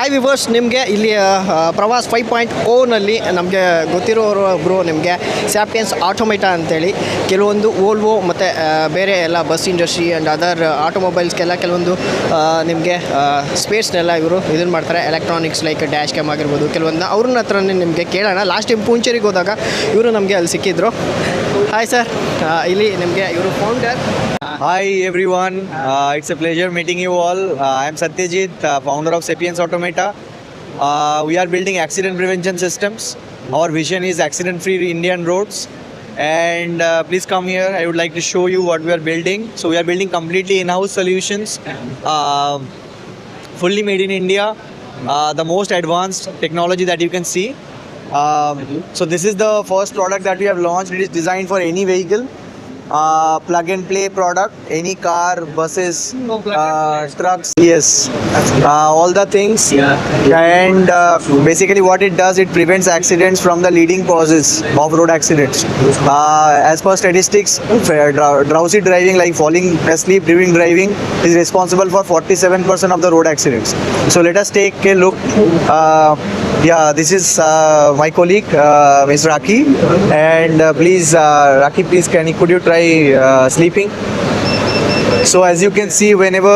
Hi viewers, ನಿಮಗೆ ಇಲ್ಲಿ ಪ್ರವಾಸ್ 5.0ನಲ್ಲಿ ನಮಗೆ ಗೊತ್ತಿರೋರು ಒಬ್ಬರು ನಿಮಗೆ ಸ್ಯಾಪಿಯನ್ಸ್ ಆಟೋಮೇಟಾ ಅಂತೇಳಿ ಕೆಲವೊಂದು ವೋಲ್ವೋ ಮತ್ತು ಬೇರೆ ಎಲ್ಲ ಬಸ್ ಇಂಡಸ್ಟ್ರಿ ಆ್ಯಂಡ್ ಅದರ್ ಆಟೋಮೊಬೈಲ್ಸ್ಗೆಲ್ಲ ಕೆಲವೊಂದು ನಿಮಗೆ ಸ್ಪೇಸ್ನೆಲ್ಲ ಇವರು ಇದನ್ನು ಮಾಡ್ತಾರೆ. ಎಲೆಕ್ಟ್ರಾನಿಕ್ಸ್ ಲೈಕ್ ಡ್ಯಾಶ್ ಕ್ಯಾಮ್ ಆಗಿರ್ಬೋದು ಕೆಲವೊಂದು ಅವ್ರನ್ನ ಹತ್ರನೇ ನಿಮಗೆ ಕೇಳೋಣ. ಲಾಸ್ಟ್ ಟೈಮ್ ಪೂಂಚೇರಿಗೆ ಹೋದಾಗ ಇವರು ನಮಗೆ ಅಲ್ಲಿ ಸಿಕ್ಕಿದ್ರು. ಹಾಯ್ ಸರ್, ಇಲ್ಲಿ ನಿಮಗೆ ಇವರು founder. Hi everyone, it's a pleasure meeting you all. I am Satyajit, founder of Sapiens Automata. We are building accident prevention systems. Our vision is accident-free Indian roads. And please come here. I would like to show you what we are building. So we are building completely in-house solutions, fully made in India. The most advanced technology that you can see. So this is the first product that we have launched. It is designed for any vehicle. Plug and play product, any car, buses, trucks, yes, all the things. And basically what it does, it prevents accidents from the leading causes of road accidents. As per statistics, drowsy driving, like falling asleep during driving, is responsible for 47% of the road accidents. So let us take a look. This is my colleague, Ms. Rakhi, and please, Rakhi, please, could you try sleeping? So as you can see, whenever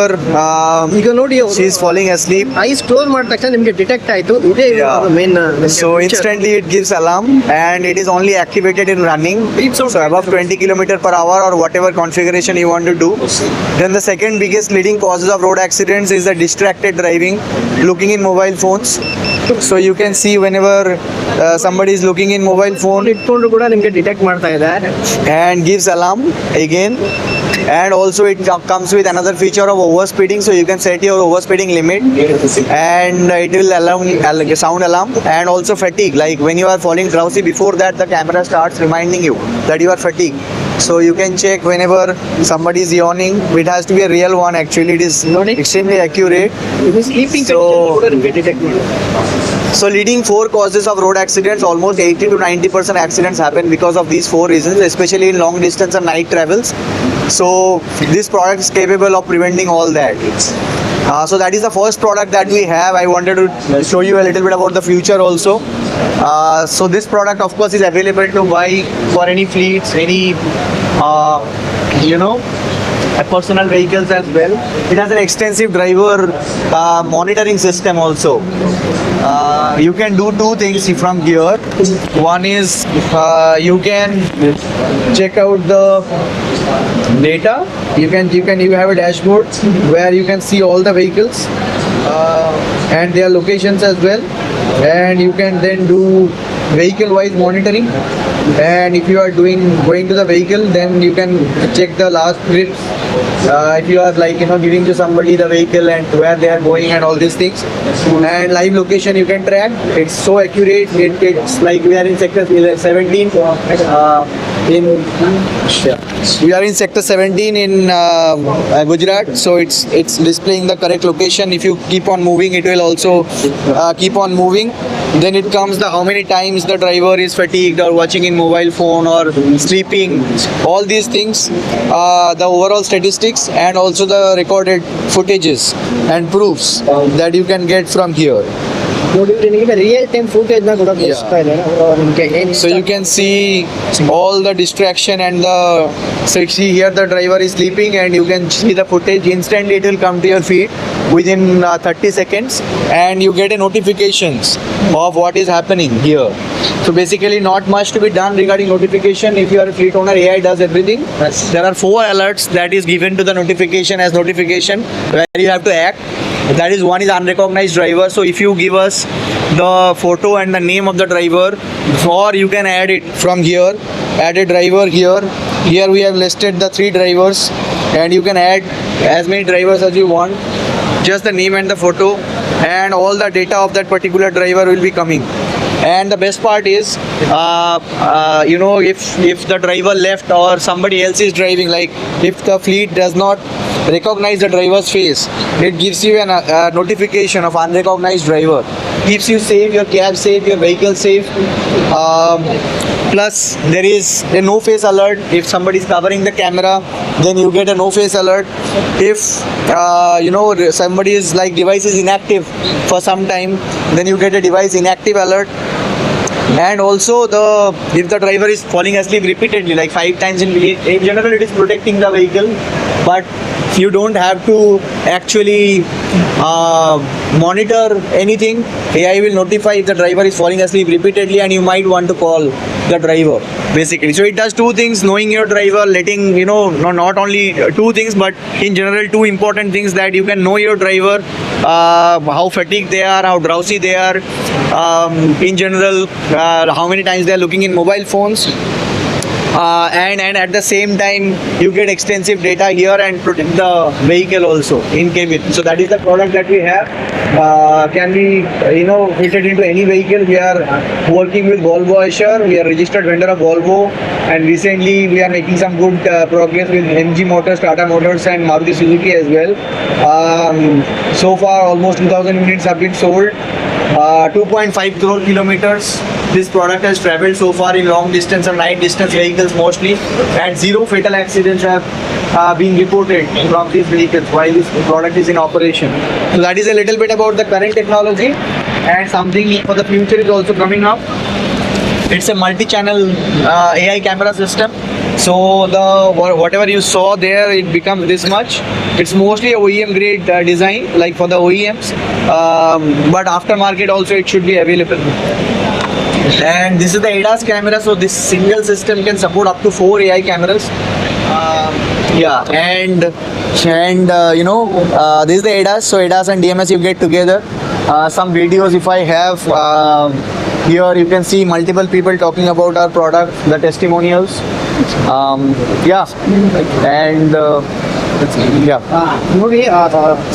ಈಗ ನೋಡಿ she is falling asleep, ice close ಮಾಡಿದ ತಕ್ಷಣ ನಿಮಗೆ detect ಆಯಿತು. ಇದೇ main. so instantly it gives alarm, and it is only activated in running, so above 20 km/h or whatever configuration you want to do. Then the second biggest leading causes of road accidents is the distracted driving, looking in mobile phones. So you can see whenever somebody is looking in mobile phone, ಇಟ್ಕೊಂಡು ಕೂಡ ನಿಮಗೆ detect ಮಾಡ್ತಾ ಇದೆ and gives alarm again. And also it comes with another feature of overspeeding, so you can set your overspeeding limit, and it will sound alarm. And also fatigue, like when you are falling drowsy, before that the camera starts reminding you that you are fatigued. So you can check whenever somebody is yawning. It has to be a real one, actually. It is extremely accurate. So leading 4 causes of road accidents, almost 80 to 90% accidents happen because of these 4 reasons, especially in long distance and night travels. So this product is capable of preventing all that. So that is the first product that we have. I wanted to show you a little bit about the future also. So this product, of course, is available to buy for any fleets, any personal vehicles as well. It has an extensive driver monitoring system also. You can do 2 things from here. One is you can check out the data. You have a dashboard where you can see all the vehicles and their locations as well, and you can then do vehicle wise monitoring. And if you are going to the vehicle, then you can check the last trips. If you are giving to somebody the vehicle and where they are going and all these things, and live location you can track. It's so accurate. It's like we are in sector 17 we are in sector 17 in Gujarat. So it's displaying the correct location. If you keep on moving, it will also keep on moving. Then it comes how many times the driver is fatigued or watching in mobile phone or sleeping. All these things, the overall statistics, and also the recorded footages and proofs that you can get from here. Real time footage ನ ಕೂಡ So you can see all the distraction and so you see here the driver is sleeping, and you can see the footage. Instantly it will come to your feed within 30 seconds, and you get a notifications of what is happening here. So basically not much to be done regarding notification. If you are a fleet owner, AI does everything. There are 4 alerts that is given to the notification as notification where you have to act. That is, one is unrecognized driver. So if you give us the photo and the name of the driver, or you can add it from here, add a driver here. Here we have listed the 3 drivers, and you can add as many drivers as you want. Just the name and the photo, and all the data of that particular driver will be coming. And the best part is, if the driver left or somebody else is driving, like if the fleet does not recognize the driver's face, it gives you a notification of unrecognized driver. keeps you safe, your cab safe, your vehicle safe. Plus, there is a no face alert. If somebody is covering the camera, then you get a no face alert. If somebody is like device is inactive for some time, then you get a device inactive alert. And also if the driver is falling asleep repeatedly, like 5 times in general, it is protecting the vehicle, but you don't have to actually monitor anything. AI will notify if the driver is falling asleep repeatedly, and you might want to call the driver basically. So it does two things: knowing your driver, letting not only two things, but in general 2 important things, that you can know your driver, how fatigued they are, how drowsy they are, in general, how many times they are looking in mobile phones. And at the same time, you get extensive data here and protect the vehicle also in cabin. So that is the product that we have. Can be fitted into any vehicle. We are working with Volvo Assure. We are registered vendor of Volvo, and recently we are making some good progress with MG Motors, Tata Motors, and Maruti Suzuki as well. So far, almost 2,000 units have been sold. 2.5 crore kilometers this product has traveled so far in long distance and night distance vehicles mostly, and 0 fatal accidents have been reported from these vehicles while this product is in operation. So that is a little bit about the current technology, and something for the future is also coming up. It's a multi-channel AI camera system. So whatever you saw there, it becomes this much. It's mostly a OEM grade design, like for the OEMs, but aftermarket also it should be available. And this is the ADAS camera, so this single system can support up to 4 AI cameras. This is the ADAS. So ADAS and DMS you get together. Some videos if I have here, you can see multiple people talking about our product, the testimonials. ನೋಡಿ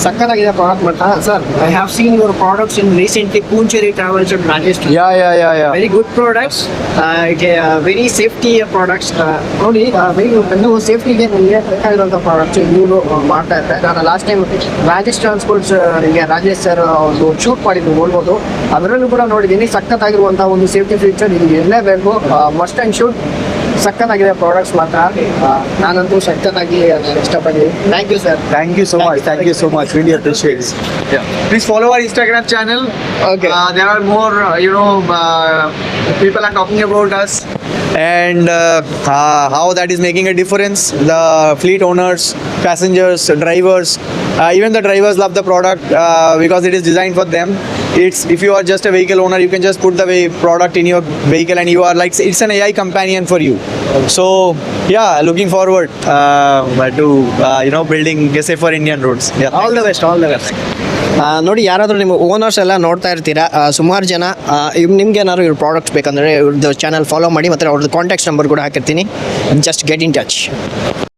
ಸಕ್ಕತ್ತಾಗಿದೆ product ಮಟ್ಟ sir. I have seen your products in recently Poonchery travels and Rajasthan. Very good products, very safety products. ನೋಡಿ ನೀವು ಸೇಫ್ಟಿಗೆ ನಿಮಗೆ ಬೇಕಾಗಿರುವಂಥ products ಇವರು ಮಾಡ್ತಾ ಇರ್ತಾರೆ. ನಾನು last time Rajesh transports Rajesh sir ಒಂದು ಶೂಟ್ ಮಾಡಿದ್ದು ನೋಡ್ಬೋದು. ಅದರಲ್ಲೂ ಕೂಡ ನೋಡಿದ್ದೀನಿ ಸಖತ್ತಾಗಿರುವಂಥ ಒಂದು ಸೇಫ್ಟಿ ಫೀಚರ್ ನಿಮ್ಗೆ ಇರಲೇಬೇಕು. ಮಸ್ಟ್ ಆ್ಯಂಡ್ ಶೂಟ್ ಸಖತ್ತಾಗಿದೆ ಪ್ರಾಡಕ್ಟ್ಸ್ ಮಾತ್ರ. ನಾನಂತೂ ಸಖತ್ತಾಗಿ ಇಷ್ಟಪಟ್ಟಿದ್ದೀನಿ. Thank you sir. Thank you so much. Thank you so much. Really appreciate it. Please follow our Instagram channel. Okay. There are more, people are talking about us and how that is making a difference. The fleet owners, passengers, drivers, even the drivers love the product because it is designed for them. If you are just a vehicle owner, you can just put the product in your vehicle and you are like, it's an AI companion for you. So looking forward to building a safer Indian roads. All the best. ನೋಡಿ, ಯಾರಾದರೂ ನಿಮ್ಮ owners ಎಲ್ಲ ನೋಡ್ತಾ ಇರ್ತೀರಾ, ಸುಮಾರು ಜನ ನಿಮ್ಗೆ ಏನಾದ್ರು ಇವ್ರ ಪ್ರಾಡಕ್ಟ್ಸ್ ಬೇಕಂದರೆ ಇವ್ರದ್ದು ಚಾನಲ್ ಫಾಲೋ ಮಾಡಿ, ಮತ್ತು ಅವ್ರದ್ದು ಕಾಂಟ್ಯಾಕ್ಟ್ ನಂಬರ್ ಕೂಡ ಹಾಕಿರ್ತೀನಿ. Just get in touch.